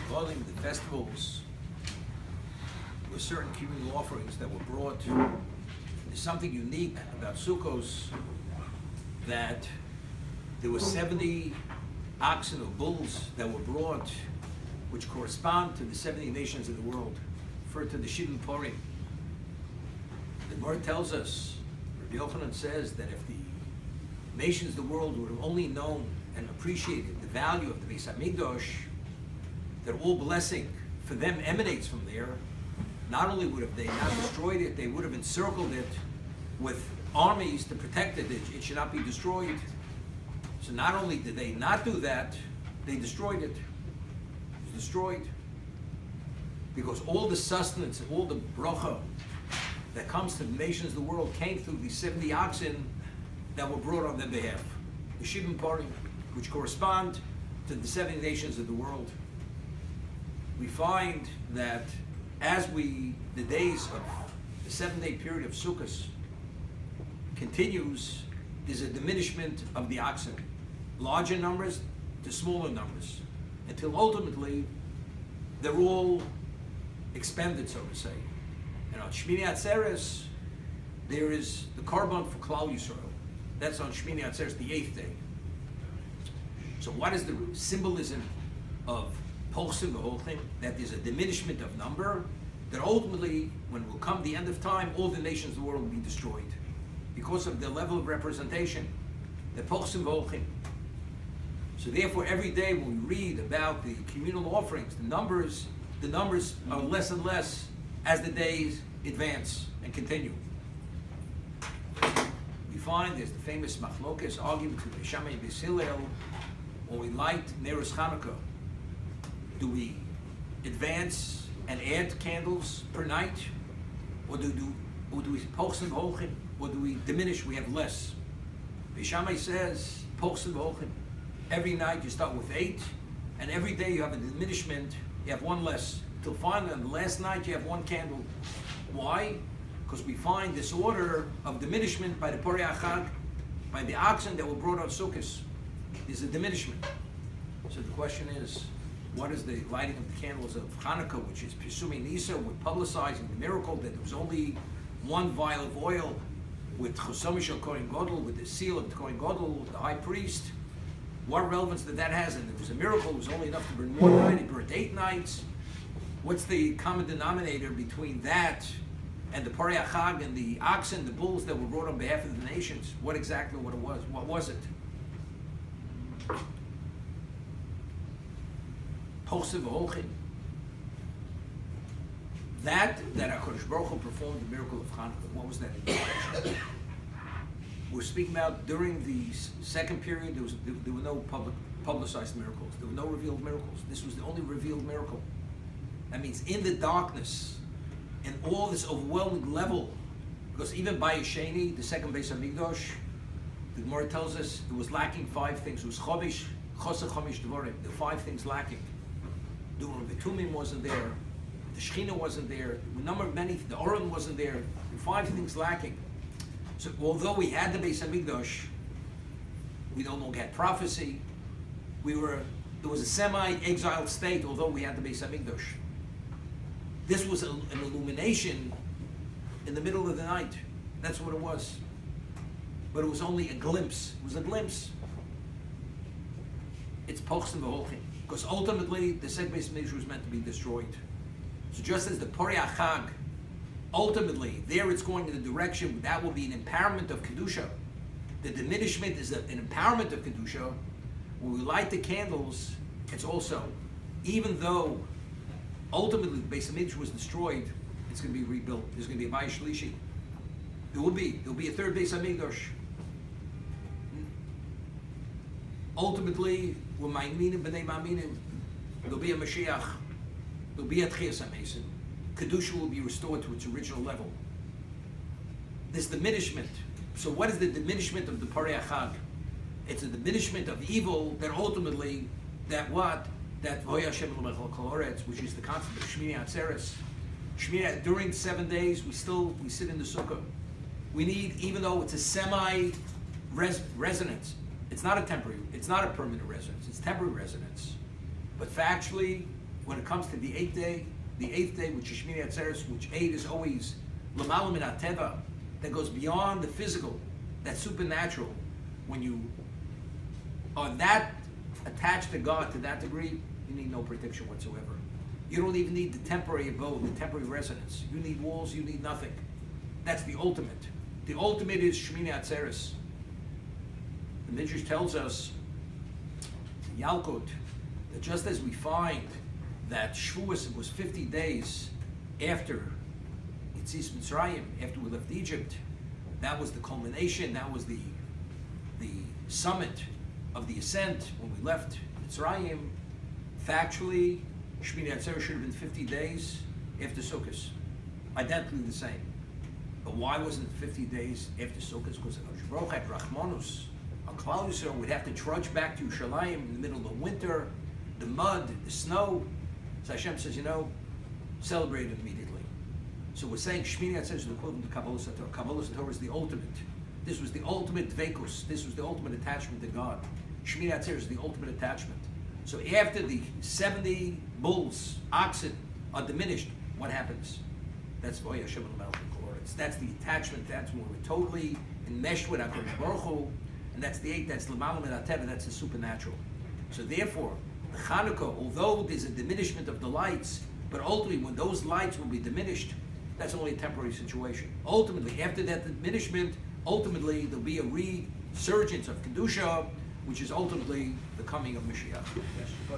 Following the festivals were certain communal offerings that were brought. There's something unique about Sukkos, that there were 70 oxen or bulls that were brought, which correspond to the 70 nations of the world, referred to the Shibim Porim. The Gemara tells us, Rabbi Yochanan says, that if the nations of the world would have only known and appreciated the value of the Beis HaMikdash, that all blessing for them emanates from there, not only would have they not destroyed it, they would have encircled it with armies to protect it. It should not be destroyed. So not only did they not do that, they destroyed it. It was destroyed. Because all the sustenance and all the bracha that comes to the nations of the world came through these 70 oxen that were brought on their behalf. The Shibim Parim, which correspond to the 70 nations of the world. We find that as the days of the 7-day period of Sukkot continues, there's a diminishment of the oxen. Larger numbers to smaller numbers, until ultimately they're all expended, so to say. And on Shmini Atzeres, there is the Korban for Klal Yisrael. That's on Shmini Atzeres, the 8th day. So what is the symbolism of Posing the whole thing? That there's a diminishment of number, that ultimately, when will come the end of time, all the nations of the world will be destroyed because of the level of representation. The Posing the whole thing. So therefore, every day when we read about the communal offerings, the numbers are less and less as the days advance and continue. We find there's the famous Machlokes argument between Shammai and Beis Hillel when we light Neros Chanukah. Do we advance and add candles per night, or do we pochsen v'holchin, or do we diminish? We have less. Beis Shammai says pochsen v'holchin. Every night you start with 8, and every day you have a diminishment. You have one less. Till finally, on the last night you have 1 candle. Why? Because we find this order of diminishment by the Porei HaChag, by the oxen that were brought on Sukkot. There's a diminishment. So the question is, what is the lighting of the candles of Hanukkah, which is Pesumei Nisa, with publicizing the miracle that there was only 1 vial of oil with Chosomi Shel Kohen Gadol, with the seal of the Kohen Gadol, the high priest. What relevance did that have? And there was a miracle, it was only enough to burn 1 night, it burned 8 nights. What's the common denominator between that and the Porei HaChag and the oxen, the bulls that were brought on behalf of the nations? What it was? What was it? Poseh v'holchin. That HaKadosh Baruch Hu performed the miracle of Hanukkah. What was that? We're speaking about during the second period, there were no publicized miracles. There were no revealed miracles. This was the only revealed miracle. That means in the darkness, and all this overwhelming level, because even by Yesheni, the second Beis HaMikdash, the Gemara tells us it was lacking 5 things. It was chomish, choseh chomish devarim. There were 5 things lacking. The Tumim wasn't there. The Shechina wasn't there. The Oren wasn't there. There were 5 things lacking. So although we had the Beis HaMikdash, we no longer had prophecy. There was a semi-exiled state, although we had the Beis HaMikdash. This was an illumination in the middle of the night. That's what it was. But it was only a glimpse. It was a glimpse. It's Pochsen v'holchin. Because ultimately, the second Beis HaMikdash was meant to be destroyed. So just as the Porei HaChag, ultimately, there it's going in the direction that will be an empowerment of Kedusha. The diminishment is an empowerment of Kedusha. When we light the candles, it's also, even though ultimately the Beis HaMikdash was destroyed, it's going to be rebuilt. There's going to be a Bayis Shlishi. There'll be a 3rd Beis HaMikdash. Ultimately, we're ma'aminim b'nei ma'aminim. There'll be a Mashiach. There'll be a Tchias HaMesim. Kedusha will be restored to its original level. This diminishment. So what is the diminishment of the Porei HaChag? It's a diminishment of evil that ultimately, that V'hoya Hashem l'mechol kol haaretz, which is the concept of Shmini Atzeres. Shmini, during 7 days, we sit in the sukkah. We need, even though it's a semi-residence, it's not a permanent residence, it's temporary residence. But factually, when it comes to the eighth day, which is Shmini Atzeres, which eight is always L'malam min Ateva, that goes beyond the physical, that's supernatural. When you are that attached to God to that degree, you need no protection whatsoever. You don't even need the temporary abode, the temporary residence. You need walls, you need nothing. That's the ultimate. The ultimate is Shmini Atzeres. The Midrash tells us, Yalkut, that just as we find that Shavuos was 50 days after Yetzias Mitzrayim, after we left Egypt, that was the culmination, that was the summit of the ascent when we left Mitzrayim. Factually, Shmini Atzeres should have been 50 days after Sukkot, identically the same. But why wasn't it 50 days after Sukkot? Because Hakadosh Baruch had Rachmanus on Klal Yisrael would have to trudge back to Yerushalayim in the middle of the winter, the mud, the snow. So Hashem says, celebrate it immediately. So we're saying Shmini Atzeres is the equivalent to Kabbalah Satorah. Kabbalah Satorah is the ultimate. This was the ultimate dveikus. This was the ultimate attachment to God. Shmini Atzeres is the ultimate attachment. So after the 70 bulls, oxen, are diminished, what happens? That's Voy Hashem al-Melech. That's the attachment. That's when we're totally enmeshed with HaKadosh Baruch Hu, and that's the eight. That's L'malam min Ateva. That's the supernatural. So therefore, the Chanukah, although there's a diminishment of the lights, but ultimately when those lights will be diminished, that's only a temporary situation. Ultimately, after that diminishment, ultimately there'll be a resurgence of Kedusha, which is ultimately the coming of Mashiach. Yes.